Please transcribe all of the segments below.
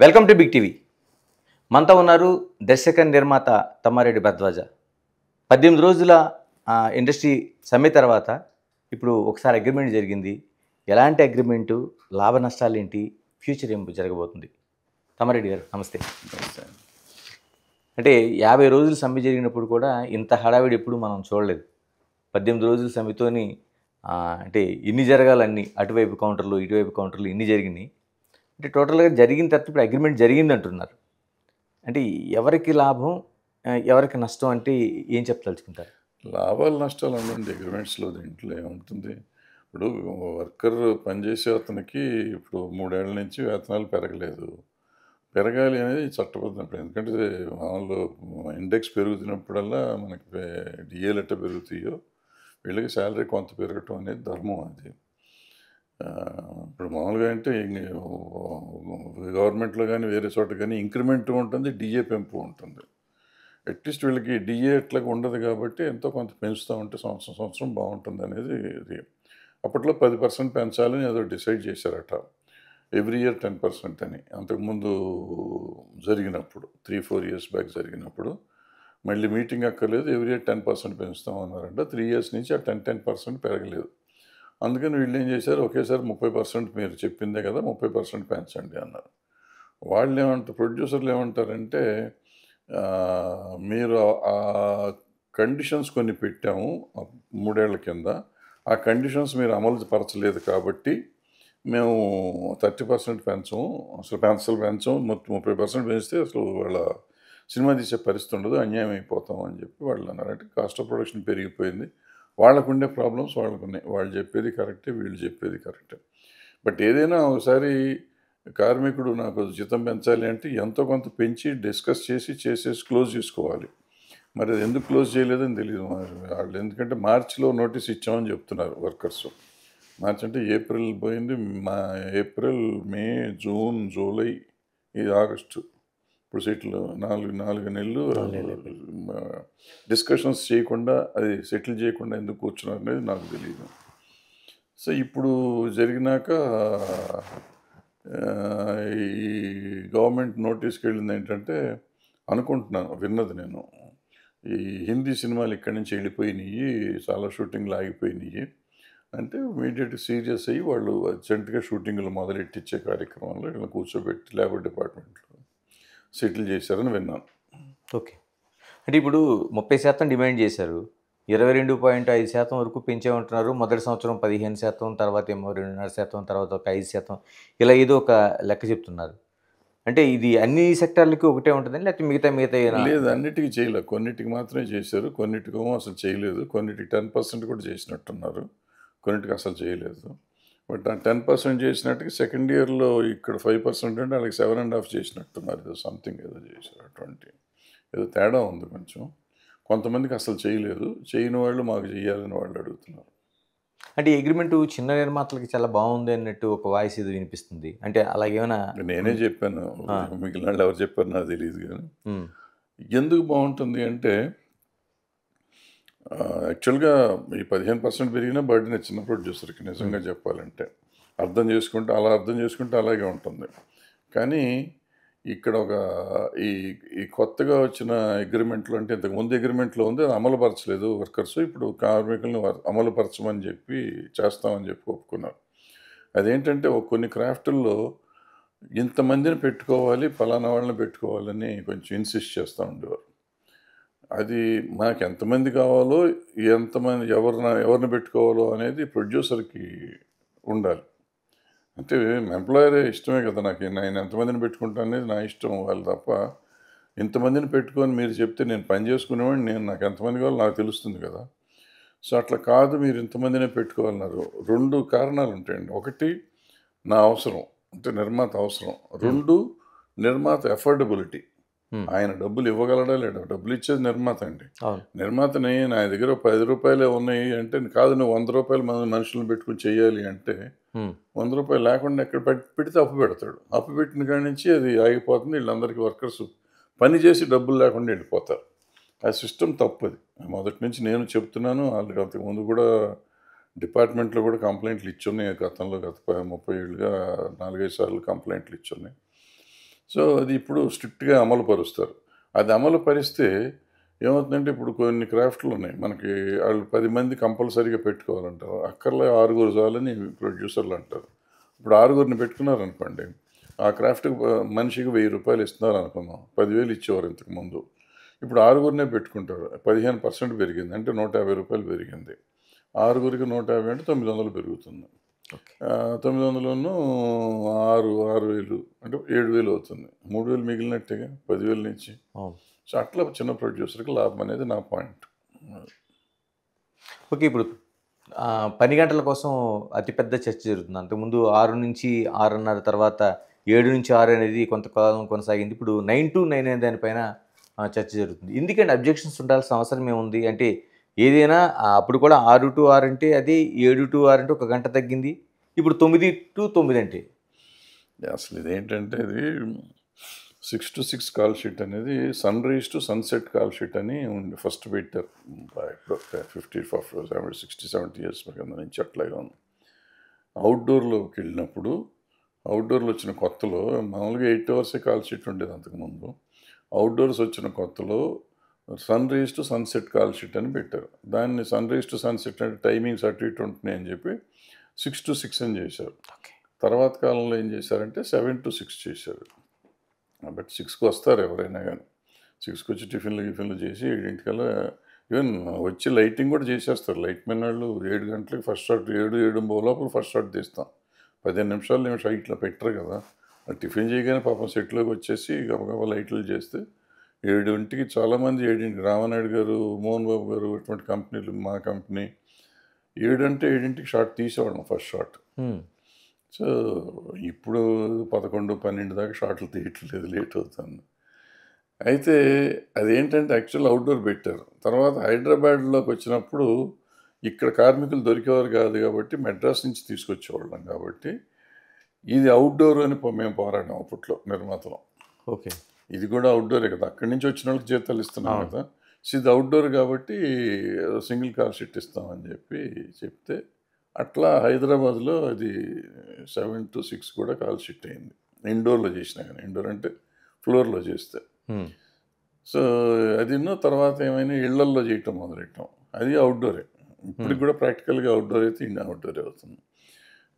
Welcome to big TV. మనతో ఉన్నారు దర్శక నిర్మాత తమ్మారెడ్డి భరద్వాజ. 18 రోజుల ఇండస్ట్రీ సమ్మె తర్వాత ఇప్పుడు ఒకసారి అగ్రిమెంట్ జరిగింది. ఎలాంటి అగ్రిమెంటు, లాభ నష్టాలు ఏంటి, ఫ్యూచర్ ఏం జరగబోతుంది? తమ్మారెడ్డి గారు నమస్తే. అంటే 50 రోజులు సమ్మె జరిగినప్పుడు కూడా ఇంత హడావిడి ఎప్పుడు మనం చూడలేదు. 18 రోజుల సమ్మెతోని అంటే ఇన్ని జరగాలన్నీ, అటువైపు కౌంటర్లు ఇటువైపు కౌంటర్లు ఇన్ని జరిగినాయి. అంటే టోటల్గా జరిగిన తర్వాత ఇప్పుడు అగ్రిమెంట్ జరిగింది అంటున్నారు. అంటే ఎవరికి లాభం, ఎవరికి నష్టం అంటే ఏం చెప్పదలుచుకుంటారు? లాభాలు నష్టాలు ఉండండి అగ్రిమెంట్స్లో. దీంట్లో ఏముంటుంది? ఇప్పుడు వర్కర్ పనిచేసే అతనికి ఇప్పుడు 3 ఏళ్ల నుంచి వేతనాలు పెరగలేదు. పెరగాలి అనేది చట్టబద్ధం. ఎందుకంటే మామూలు ఇండెక్స్ పెరుగుతున్నప్పుడల్లా మనకి డిఏలు ఎట్ట పెరుగుతాయో వీళ్ళకి శాలరీ కొంత పెరగటం అనేది ధర్మం. అది ఇప్పుడు మామూలుగా అంటే గవర్నమెంట్లో కానీ వేరే చోట కానీ ఇంక్రిమెంట్ ఉంటుంది, డిఏ పెంపు ఉంటుంది. అట్లీస్ట్ వీళ్ళకి డిఏ ఎట్లాగా ఉండదు కాబట్టి ఎంతో కొంత పెంచుతూ ఉంటే సంవత్సరం బాగుంటుంది అనేది ఇది. అప్పట్లో 10% పెంచాలని ఏదో డిసైడ్ చేశారట. ఎవ్రీ ఇయర్ 10% అని. అంతకుముందు జరిగినప్పుడు 3-4 ఇయర్స్ బ్యాక్ జరిగినప్పుడు మళ్ళీ మీటింగ్ అక్కర్లేదు, ఎవ్రీ ఇయర్ 10% పెంచుతాం అన్నారంట. 3 ఇయర్స్ నుంచి ఆ 10% పెరగలేదు. అందుకని వీళ్ళు ఏం చేశారు, ఒకేసారి 30% మీరు చెప్పిందే కదా 30% పెంచండి అన్నారు. వాళ్ళు ఏమంటారు, ప్రొడ్యూసర్లు ఏమంటారంటే మీరు ఆ కండిషన్స్ కొన్ని పెట్టాము 3 ఏళ్ల కింద, ఆ కండిషన్స్ మీరు అమలు పరచలేదు కాబట్టి మేము 30% పెంచము, అసలు పెంచము, 30% పెంచితే అసలు వాళ్ళ సినిమా తీసే పరిస్థితి ఉండదు, అన్యాయం అయిపోతాం అని చెప్పి వాళ్ళు అన్నారు. అంటే కాస్ట్ ఆఫ్ ప్రొడక్షన్ పెరిగిపోయింది, వాళ్ళకు ఉండే ప్రాబ్లమ్స్ వాళ్ళకు ఉన్నాయి. వాళ్ళు చెప్పేది కరెక్టే, వీళ్ళు చెప్పేది కరెక్టే. బట్ ఏదైనా ఒకసారి కార్మికుడు నాకు జీతం పెంచాలి అంటే ఎంతో కొంత పెంచి డిస్కస్ చేసేసి క్లోజ్ చేసుకోవాలి. మరి అది ఎందుకు క్లోజ్ చేయలేదని తెలియదు వాళ్ళు. ఎందుకంటే మార్చిలో నోటీస్ ఇచ్చామని చెప్తున్నారు వర్కర్స్. మార్చి అంటే ఏప్రిల్ పోయింది, ఏప్రిల్, మే, జూన్, జూలై, ఇది ఆగస్టు. ఇప్పుడు సెటిల్ 4 నెలలు డిస్కషన్స్ చేయకుండా, అది సెటిల్ చేయకుండా ఎందుకు కూర్చున్నారు అనేది నాకు తెలియదు. సో ఇప్పుడు జరిగినాక ఈ గవర్నమెంట్ నోటీస్కి వెళ్ళింది ఏంటంటే, అనుకుంటున్నాను, విన్నది నేను, ఈ హిందీ సినిమాలు ఇక్కడి నుంచి వెళ్ళిపోయినాయి, చాలా షూటింగ్లు ఆగిపోయినాయి అంటే ఇమీడియట్గా సీరియస్ అయ్యి వాళ్ళు అర్జెంటుగా షూటింగ్లు మొదలెట్టించే కార్యక్రమంలో వీళ్ళని కూర్చోబెట్టి లేబర్ డిపార్ట్మెంట్లో సెటిల్ చేశారని విన్నాను. ఓకే. అంటే ఇప్పుడు 30% డిమాండ్ చేశారు, 22.5% వరకు పెంచామంటున్నారు. మొదటి సంవత్సరం 15%, తర్వాత ఏమో 2.5%, తర్వాత ఒక 5%, ఇలా ఏదో ఒక లెక్క చెప్తున్నారు. అంటే ఇది అన్ని సెక్టార్లకి ఒకటే ఉంటుందని, లేకపోతే మిగతా లేదు, అన్నిటికీ చేయలేదు, కొన్నిటికి మాత్రమే చేశారు, కొన్నిటికేమో అసలు చేయలేదు, కొన్నిటికి 10% కూడా చేసినట్టున్నారు, కొన్నిటికి అసలు చేయలేదు. బట్ ఆ 10% చేసినట్టుకి సెకండ్ ఇయర్లో ఇక్కడ 5% అంటే వాళ్ళకి 7.5 చేసినట్టున్నారు, ఏదో సంథింగ్ ఏదో చేశారు. అటువంటి ఏదో తేడా ఉంది కొంచెం. కొంతమందికి అసలు చేయలేదు, చేయని వాళ్ళు మాకు చేయాలని వాళ్ళు అడుగుతున్నారు. అంటే అగ్రిమెంట్ చిన్న నిర్మాతలకి చాలా బాగుంది అన్నట్టు ఒక వాయిస్ ఇది వినిపిస్తుంది. అంటే అలాగేమైనా? నేనే చెప్పాను, మిగిలిన వాళ్ళు ఎవరు చెప్పారు నాకు తెలియదు. కానీ ఎందుకు బాగుంటుంది అంటే, యాక్చువల్గా ఈ 15% పెరిగినా బర్డెన్ చిన్న ప్రొడ్యూసర్కి నిజంగా చెప్పాలంటే. అర్థం చేసుకుంటే అలాగే ఉంటుంది. కానీ ఇక్కడ ఒక ఈ కొత్తగా వచ్చిన అగ్రిమెంట్లు అంటే, ఇంతకుముందు అగ్రిమెంట్లో ఉంది, అది అమలుపరచలేదు వర్కర్స్. ఇప్పుడు కార్మికులను అమలుపరచమని చెప్పి చేస్తామని చెప్పి ఒప్పుకున్నారు. అదేంటంటే కొన్ని క్రాఫ్టుల్లో ఇంతమందిని పెట్టుకోవాలి, ఫలానా వాళ్ళని పెట్టుకోవాలని కొంచెం ఇన్సిస్ట్ చేస్తూ ఉండేవారు. అది మనకు ఎంతమంది కావాలో, ఎవరిని పెట్టుకోవాలో అనేది ప్రొడ్యూసర్కి ఉండాలి. అంటే ఎంప్లాయరే ఇష్టమే కదా, నేను ఎంతమందిని పెట్టుకుంటాను అనేది నా ఇష్టం, వాళ్ళు తప్ప ఇంతమందిని పెట్టుకొని మీరు చెప్తే నేను పని చేసుకునేవాడిని, నాకు ఎంతమంది కావాలో నాకు తెలుస్తుంది కదా. సో అట్లా కాదు, మీరు ఇంతమందినే పెట్టుకోవాలన్నారు. 2 కారణాలు ఉంటాయండి. ఒకటి నా అవసరం, అంటే నిర్మాత అవసరం. 2 నిర్మాత ఎఫోర్డబిలిటీ, ఆయన డబ్బులు ఇవ్వగలడా లేడా. డబ్బులు ఇచ్చేది నిర్మాత అండి. నిర్మాతని నా దగ్గర 10 రూపాయలే ఉన్నాయి అంటే, కాదు నువ్వు 100 రూపాయలు మనుషులను పెట్టుకుని చేయాలి అంటే 100 రూపాయలు లేకుండా ఎక్కడ పెడితే అప్పు పెడతాడు. అప్పు పెట్టిన కాడి నుంచి అది ఆగిపోతుంది. వీళ్ళందరికీ వర్కర్స్ పని చేసి డబ్బులు లేకుండా వెళ్ళిపోతారు. ఆ సిస్టమ్ తప్పది. మొదటి నుంచి నేను చెప్తున్నాను. వాళ్ళకి అంతకుముందు కూడా డిపార్ట్మెంట్లో కూడా కంప్లైంట్లు ఇచ్చున్నాయి. గతంలో గత 30 ఏళ్ళుగా 4-5 సార్లు కంప్లైంట్లు ఇచ్చున్నాయి. సో అది ఇప్పుడు స్ట్రిక్ట్గా అమలు పరుస్తారు. అది అమలు పరిస్తే ఏమవుతుందంటే ఇప్పుడు కొన్ని క్రాఫ్ట్లు ఉన్నాయి మనకి, వాళ్ళు 10 మంది కంపల్సరీగా పెట్టుకోవాలంటారు. అక్కర్లే 6 చాలని ప్రొడ్యూసర్లు అంటారు. ఇప్పుడు 6 పెట్టుకున్నారనుకోండి, ఆ క్రాఫ్ట్‌కి మనిషికి రూ. 1000 ఇస్తున్నారు అనుకుందాం. 10,000 ఇచ్చేవారు ఇంతకుముందు. ఇప్పుడు 6 పెట్టుకుంటారు. 15% పెరిగింది. అంటే రూ. 150 పెరిగింది. 6కి 150 అంటే 900 పెరుగుతుంది. ఓకే. 900ను 6,000 అంటే 7,000 అవుతుంది. 3,000 మిగిలినట్టేగా 10,000 నుంచి. అవును. సో అట్లా చిన్న ప్రొడ్యూసర్‌కి లాభం అనేది నా పాయింట్. ఓకే. ఇప్పుడు పని గంటల కోసం అతిపెద్ద చర్చ జరుగుతుంది. అంతకుముందు 6-6:30 తర్వాత 7-6 అనేది కొంతకాలం కొనసాగింది. ఇప్పుడు 9-9 అనే దానిపైన చర్చ జరుగుతుంది. ఎందుకండి అబ్జెక్షన్స్ ఉండాల్సిన అవసరం ఏముంది? అంటే ఏదైనా అప్పుడు కూడా 6-6 అంటే అది, 7-6 అంటే ఒక గంట తగ్గింది. ఇప్పుడు 9-9 అంటే. అసలు ఇదేంటంటే ఇది 6-6 కాల్ షీట్ అనేది sunrise to sunset call sheet అని ఫస్ట్ పెట్టారు. ఎప్పుడో 60-70 ఇయర్స్ కింద నుంచి అట్లాగే ఉంది. అవుట్‌డోర్‌లోకి వెళ్ళినప్పుడు, అవుట్‌డోర్‌లో వచ్చిన కొత్తలో మామూలుగా 8 అవర్సే కాల్ షీట్ ఉండేది అంతకుముందు. అవుట్‌డోర్స్ వచ్చిన కొత్తలో sunrise to sunset call sheet అని పెట్టారు. దాన్ని సన్‌రైజ్ టు సన్‌సెట్ అంటే టైమింగ్స్ అటు ఇటు ఉంటున్నాయని చెప్పి 6-6 అని చేశారు. ఓకే. తర్వాత కాలంలో ఏం చేశారంటే 7-6 చేశారు. బట్ 6కి వస్తారు ఎవరైనా కానీ. 6కి వచ్చి టిఫిన్లు చేసి 7 ఈవెన్ వచ్చి లైటింగ్ కూడా చేసేస్తారు. లైట్ మెన్ వాళ్ళు 7 గంటలకి ఫస్ట్ షాట్, 7-7:30 లోపల ఫస్ట్ షాట్ తీస్తాం. 15 నిమిషాలు ఇట్లా పెట్టరు కదా. టిఫిన్ చేయగానే పాపం సెట్లోకి వచ్చేసి గబగబా లైట్లు చేస్తే 7కి చాలామంది 7కి రామానాయుడు గారు, మోహన్ బాబు గారు ఇటువంటి కంపెనీలు, మా కంపెనీ 7 అంటే 7కి షాట్ తీసేవాళ్ళం ఫస్ట్ షాట్. హ్మ్. సో ఇప్పుడు 11, 12 దాకా షాట్లు తీయట్లేదు, లేట్ అవుతుంది. అయితే అదేంటంటే యాక్చువల్ అవుట్‌డోర్ పెట్టారు. తర్వాత హైదరాబాద్‌లోకి వచ్చినప్పుడు ఇక్కడ కార్మికులు దొరికేవారు కాదు కాబట్టి మెడ్రాస్ నుంచి తీసుకొచ్చేవాళ్ళం కాబట్టి ఇది అవుట్‌డోర్ అని మేము పోరాడాం అప్పట్లో నిర్మాతలం. ఓకే. ఇది కూడా అవుట్‌డోరే కదా. అక్కడి నుంచి వచ్చిన వాళ్ళకి జీతాలు ఇస్తున్నాం అవును. కదా. సో ఇది అవుట్‌డోర్ కాబట్టి సింగిల్ కాల్ షీట్ ఇస్తామని చెప్తే అట్లా హైదరాబాద్‌లో అది 7-6 కూడా కాల్ షీట్ అయింది. ఇండోర్‌లో చేసినా గాని. ఇండోర్ అంటే ఫ్లోర్‌లో చేస్తే. హ్మ్. సో అదిను తర్వాత ఏమైనా ఇళ్లల్లో చేయటం మొదలెట్టాం. అది అవుట్‌డోరే. ఇప్పటికి కూడా ప్రాక్టికల్‌గా అవుట్‌డోర్ అయితే అవుట్‌డోరే అవుతుంది.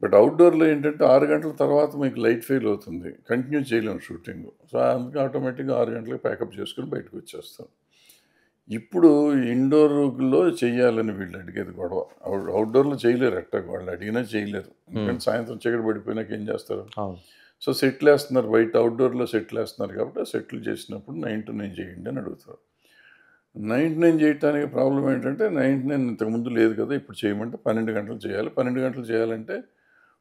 బట్ అవుట్‌డోర్‌లో ఏంటంటే 6 గంటల తర్వాత మీకు లైట్ ఫెయిల్ అవుతుంది. కంటిన్యూ చేయలేము షూటింగ్. సో అందుకే ఆటోమేటిక్‌గా 6 గంటలకు ప్యాకప్ చేసుకొని బయటకొచ్చేస్తాం. ఇప్పుడు ఇండోర్‌లో చేయాలని వీళ్ళు అడిగేది గొడవ. అవుట్‌డోర్‌లో చేయలేరు ఎట్టాగో. వాళ్ళు అడిగినా చేయలేరు. ఎందుకంటే సాయంత్రం చీకటి పడిపోయినాక ఏం చేస్తారు? అవును. సో సెట్లేస్తున్నారు. బయట అవుట్‌డోర్‌లో సెట్లేస్తున్నారు కాబట్టి ఆ సెట్లు చేసినప్పుడు 9-9 చేయండి అని అడుగుతారు. 9-9 చేయటానికి ప్రాబ్లమ్ ఏంటంటే 9-9 ఇంతకుముందు లేదు కదా! ఇప్పుడు చేయమంటే 12 గంటలు చేయాలి. 12 గంటలు చేయాలంటే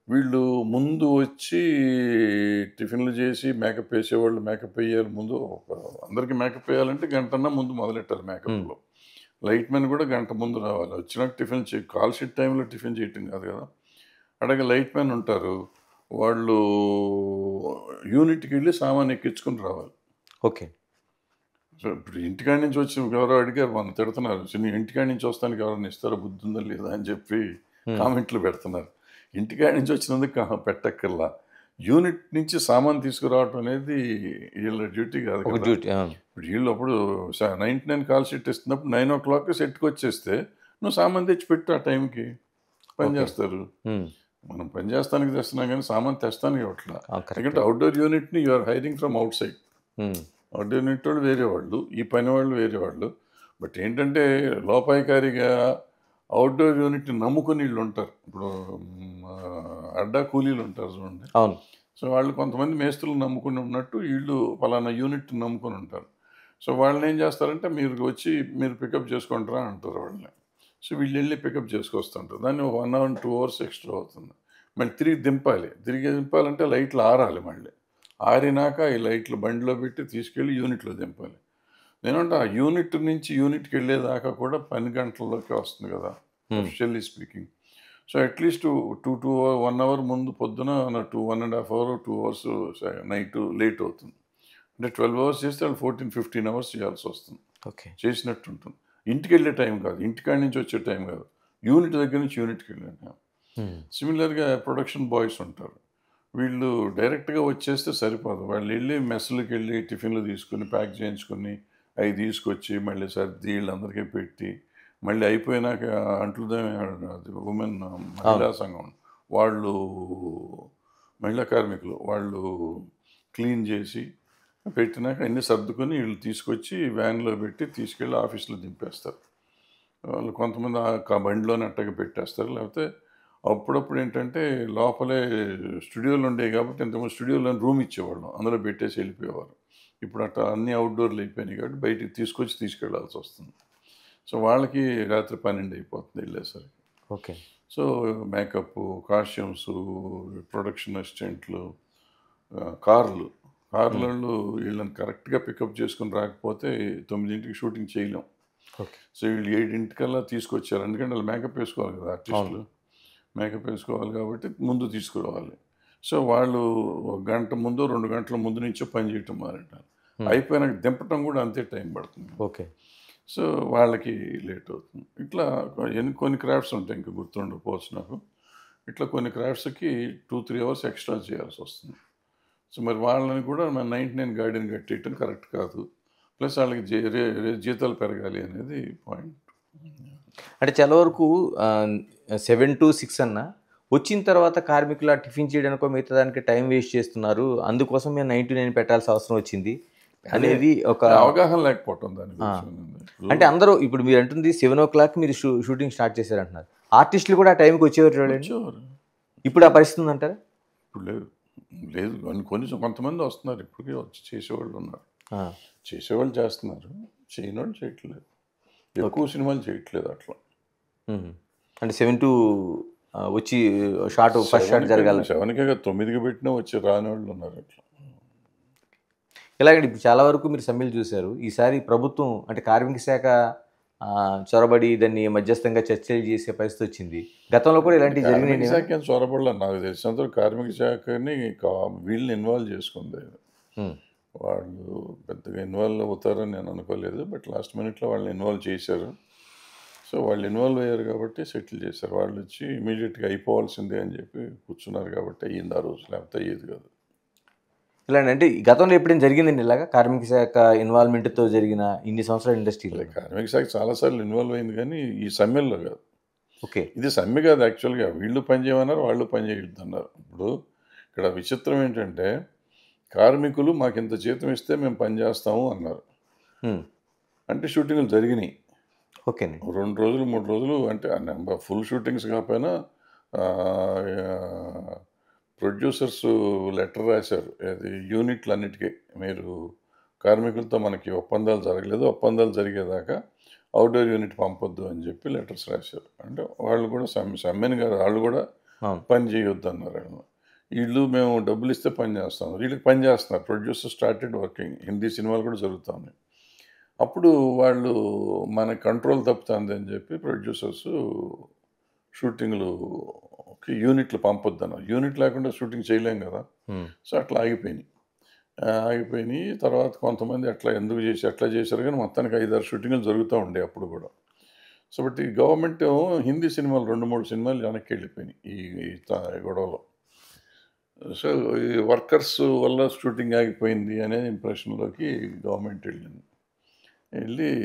వీళ్ళు ముందు వచ్చి టిఫిన్‌లు చేసి మేకప్ ఏసేవాళ్ళు మేకప్ ఎయ్యాలి ముందు. అందరికి మేకప్ ఎయ్యాలంటే గంటన్నా ముందు మొదలెట్టాలి హ్మ్. మేకప్‌లో. లైట్ మెన్ కూడా గంట ముందు రావాలి. వచ్చినాక టిఫిన్ కాల్ షీట్ టైంలో టిఫిన్ చేయటం కాదు కదా! అట్లాగే లైట్ మెన్ ఉంటారు. వాళ్ళు యూనిట్‌కెళ్ళి సామాను ఎక్కించుకొని రావాలి. ఓకే. సో, ఇప్పుడు ఇంటికాడ నుంచి వచ్చి ఎవరో అడిగారు మనల్ని తిడుతున్నారు. "నీ ఇంటికాడ నుంచి వస్తానికి ఎవరైనా ఇస్తారా బుద్ధుందా లేదా" అని చెప్పి హ్మ్. కామెంట్లు పెడుతున్నారు. ఇంటికాడ నుంచి వచ్చినందుకు పెట్టక్కర్లా. యూనిట్ నుంచి సామాను తీసుకురావటం అనేది వీళ్ళ డ్యూటీ కాదు ఒక కదా! డ్యూటీ. ఆ! ఇప్పుడు వీళ్ళు అప్పుడు 99 కాల్ షీట్ ఇస్తున్నప్పుడు 9:00 సెట్‌కొచ్చేస్తే నువ్వు సామాను తెచ్చిపెట్టు ఆ టైంకి. పని ఓకే. చేస్తారు. హ్మ్. మనం పని చేస్తానికి తెస్తున్నాం గానీ సామాను తెస్తానికి ఇవ్వట్లా. కరెక్టే. ఎందుకంటే అవుట్‌డోర్ యూనిట్‌ని you are hiring from outside. Hmm. Outdoor unit వాళ్ళు వేరే వాళ్ళు. ఈ పని వాళ్ళు వేరే వాళ్ళు. బట్ ఏంటంటే లోపాయికారిగా అవుట్‌డోర్ యూనిట్‌ని నమ్ముకుని ఈళ్ళుంటారు. ఇప్పుడు అడ్డా కూలీలుంటారు చూడండి. అవును. సో, వాళ్ళు కొంతమంది మేస్త్రులను నమ్ముకుని ఉన్నట్టు ఈళ్ళు పలానా యూనిట్‌ని నమ్ముకొని ఉంటారు. సో, వాళ్ళనేం చేస్తారంటే మీరు వచ్చి మీరు పికప్ చేసుకుంటారా అంటారు వాళ్ళని. సో, వీళ్ళెళ్ళి పికప్ చేసుకొస్తుంటారు. దాన్ని ఒక 1 అవర్, 2 అవర్స్ ఎక్స్‌ట్రా అవుతుంది. మళ్ళీ తిరిగి దింపాలి. తిరిగి దింపాలంటే లైట్లు ఆరాలి మళ్ళీ. ఆరినాక ఈ లైట్లు బండిలో పెట్టి తీసుకెళ్ళి యూనిట్‌లో దింపాలి. నేనంటే ఆ యూనిట్ నుంచి యూనిట్‌కెళ్ళేదాకా కూడా 12 గంటల్లోకే వస్తుంది కదా! Hmm. Officially speaking. So, at least 1 hour ముందు పొద్దున 1 ½ అవర్, 2 అవర్స్ నైట్ లేట్ అవుతుంది. అంటే 12 అవర్స్ చేస్తే వాళ్ళు 14, 15 అవర్స్ చేయాల్సొస్తుంది. ఓకే. చేసినట్టుంటుంది. ఇంటికెళ్ళే టైం కాదు. ఇంటికాడ నుంచి వచ్చే టైం కాదు. యూనిట్ దగ్గర నుంచి యూనిట్‌కెళ్ళే టైం. హ్మ్. సిమిలర్‌గా ప్రొడక్షన్ బాయ్స్ ఉంటారు. వీళ్ళు డైరెక్ట్గా వచ్చేస్తే సరిపోదు. వాళ్ళు వెళ్ళి మెస్‌లకి వెళ్ళి టిఫిన్‌లు తీసుకొని, ప్యాక్ చేయించుకొని, అవి తీసుకొచ్చి మళ్ళీ సర్ది వీళ్ళందరికీ పెట్టి, మళ్ళీ అయిపోయినాక అంట్లు తోమే అది ఉమెన్ మహిళా అవును. సంఘం వాళ్ళు, మహిళా కార్మికులు వాళ్ళు క్లీన్ చేసి పెట్టినాక అన్నీ సర్దుకొని వీళ్ళు తీసుకొచ్చి వ్యాన్‌లో పెట్టి తీసుకెళ్ళి ఆఫీస్‌లో దింపేస్తారు. వాళ్ళు కొంతమంది బండిలోనే అట్టగా పెట్టేస్తారు. లేకపోతే అప్పుడప్పుడు ఏంటంటే లోపలే స్టూడియోలు ఉండేవి కాబట్టి ఇంతకుముందు స్టూడియోలోని రూమ్ ఇచ్చేవాళ్ళం. అందులో పెట్టేసి వెళ్ళిపోయేవారు. ఇప్పుడు అట్లా అన్నీ అవుట్‌డోర్‌లు అయిపోయినాయి కాబట్టి బయటికి తీసుకెళ్ళాల్సి వస్తుంది. సో, వాళ్ళకి రాత్రి 12 అయిపోతుంది వెళ్ళేసరికి. Okay. So, makeup, costumes, production అసిస్టెంట్లు, కార్లు. హ్మ్. కార్లోళ్ళు వీళ్ళని కరెక్ట్‌గా పికప్ చేసుకొని రాకపోతే 9కి షూటింగ్ చేయలేం. ఓకే. సో, వీళ్ళు 7 తీసుకొచ్చారు. ఎందుకంటే వాళ్ళు మేకప్ వేసుకోవాలి కదా అవును. ఆర్టిస్టులు. మేకప్ వేసుకోవాలి కాబట్టి ముందు తీసుకురావాలి. సో, వాళ్ళు ఒక గంట ముందో, 2 గంటల ముందు నుంచో పని చేయటం మొదలెట్టాలి. హ్మ్. అయిపోయినాక దింపటం కూడా అంతే టైం పడుతుంది. ఓకే. సో, వాళ్ళకి లేట్ అవుతుంది. ఇట్లా కొన్ని క్రాఫ్ట్స్ ఉంటాయి ఇంకా గుర్తుండకపోవచ్చు నాకు. ఇట్లా కొన్ని క్రాఫ్ట్స్‌కి 2, 3 అవర్స్ ఎక్స్‌ట్రా చేయాల్సొస్తుంది. సో, మరి వాళ్ళని కూడా మన 99 గార్డెన్ కట్టేయటం కరెక్ట్ కాదు. ప్లస్ వాళ్ళకి జే రే రే జీతాలు పెరగాలి అనేది పాయింట్. అంటే చాలా వరకు 7-6 అన్నా, వచ్చిన తర్వాత కార్మికులు ఆ టిఫిన్ చేయడానికో, మిగతా దానికి టైం వేస్ట్ చేస్తున్నారు. అందుకోసం మేము 9-9 పెట్టాల్సిన అవసరం వచ్చింది అదే అనేది ఒక అవగాహన లేకపోవటం దాని ఆ! గురించి. అంటే అందరూ ఇప్పుడు మీరంటుంది 7:00 మీరు షూటింగ్ స్టార్ట్ చేశారంటున్నారు. ఆర్టిస్టులు కూడా ఆ టైంకి వచ్చేవారు చూడండి. వచ్చేవారు. ఇప్పుడు ఆ పరిస్థితి ఉందంటారా? ఇప్పుడు లేదు. లేదు. కొంతమంది వస్తున్నారు. ఇప్పటికే వచ్చి చేసేవాళ్ళు ఉన్నారు. ఆ! చేసేవాళ్ళు చేస్తున్నారు. చేయనోళ్ళు చేయట్లేదు. ఓకే. ఎక్కువ సినిమాలు చేయట్లేదు అట్లా. హుహు. అంటే 7 వచ్చి ఫస్ట్ షాట్ జరగాలి. 7కే కాదు 9కి పెట్టినా వచ్చి రానోళ్ళు ఉన్నారు అట్లా. ఇలాగండి ఇప్పుడు చాలా వరకు మీరు సమ్మెలు చూశారు. ఈసారి ప్రభుత్వం అంటే కార్మిక శాఖ చొరబడి దాన్ని మధ్యస్థంగా చర్చలు చేసే పరిస్థితి వచ్చింది. గతంలో కూడా అంటే ఇలాంటివి కార్మిక జరిగినాయండి ఏమైనా? శాఖ ఏం చొరబడలే నాకు తెలిసినంత వరకు కార్మిక శాఖని వీళ్ళని ఇన్వాల్వ్ చేసుకుంది. హ్మ్. వాళ్ళు పెద్దగా ఇన్వాల్వ్ అవుతారని నేను అనుకోలేదు. బట్ లాస్ట్ మినిట్‌లో వాళ్ళని ఇన్వాల్వ్ చేశారు. సో, వాళ్ళు ఇన్వాల్వ్ అయ్యారు కాబట్టి సెటిల్ చేశారు. వాళ్ళొచ్చి ఇమ్మీడియేట్‌గా అయిపోవాల్సిందే అని చెప్పి కూర్చున్నారు కాబట్టి అయ్యింది ఆ రోజు. లేకపోతే అయ్యేది కాదు. ఇలాంటి అంటే గతంలో ఎప్పుడైనా జరిగిందండి ఇలాగా? కార్మిక శాఖ ఇన్వాల్వ్‌మెంట్‌తో జరిగిన ఇన్ని సంవత్సరాల అదే ఇండస్ట్రీలో? కార్మిక శాఖ చాలా సార్లు ఇన్వాల్వ్ అయింది కానీ ఈ సమ్మెల్లో కాదు. ఓకే. ఇది సమ్మె కాదు యాక్చువల్‌గా. వీళ్ళు పని చేయమన్నారు, వాళ్ళు పని చేయొద్దన్నారు. ఇప్పుడు ఇక్కడ విచిత్రం ఏంటంటే కార్మికులు మాకింత జీతం ఇస్తే మేము పని చేస్తాము అన్నారు. హ్మ్. అంటే షూటింగులు జరిగినాయి. ఓకేనండి. 2 రోజులు, 3 రోజులు అంటే ఆ నెంబర్ ఫుల్ షూటింగ్స్ కాకపోయినా ప్రొడ్యూసర్స్ లెటర్ రాశారు. ఏది యూనిట్లన్నిటికీ మీరు కార్మికులతో మనకి ఒప్పందాలు జరగలేదు. ఒప్పందాలు జరిగేదాకా అవుట్‌డోర్ యూనిట్ పంపొద్దు అని చెప్పి లెటర్స్ రాశారు. అంటే వాళ్ళు కూడా సమ్మెని కాదు వాళ్ళు కూడా అవును. పని చేయొద్దన్నారు. ఈళ్ళు మేము డబ్బులిస్తే పని చేస్తాం. వీళ్ళకి పని చేస్తున్నారు. Producer started working. హిందీ సినిమాలు కూడా జరుగుతా ఉన్నాయి. అప్పుడు వాళ్ళు మన కంట్రోల్ తప్పుతుంది అని చెప్పి ప్రొడ్యూసర్స్ షూటింగ్‌లుకి యూనిట్లు పంపొద్దన్నారు. యూనిట్ లేకుండా షూటింగ్ చేయలేం కదా! హ్మ్. సో, అట్లా ఆగిపోయినాయి. ఆగిపోయినాయి. తర్వాత కొంతమంది ఎట్లా చేశారు కానీ మొత్తానికి 5, 6 షూటింగులు జరుగుతూ ఉండేవి అప్పుడు కూడా. సో, బట్ ఈ గవర్నమెంట్ ఏమో హిందీ సినిమాలు 2, 3 సినిమాలు వెనక్కెళ్ళిపోయినాయి. ఈ ఈ త గొడవలో. సో, ఈ వర్కర్స్ వల్ల షూటింగ్ ఆగిపోయింది అనే ఇంప్రెషన్‌లోకి గవర్నమెంట్ వెళ్ళింది.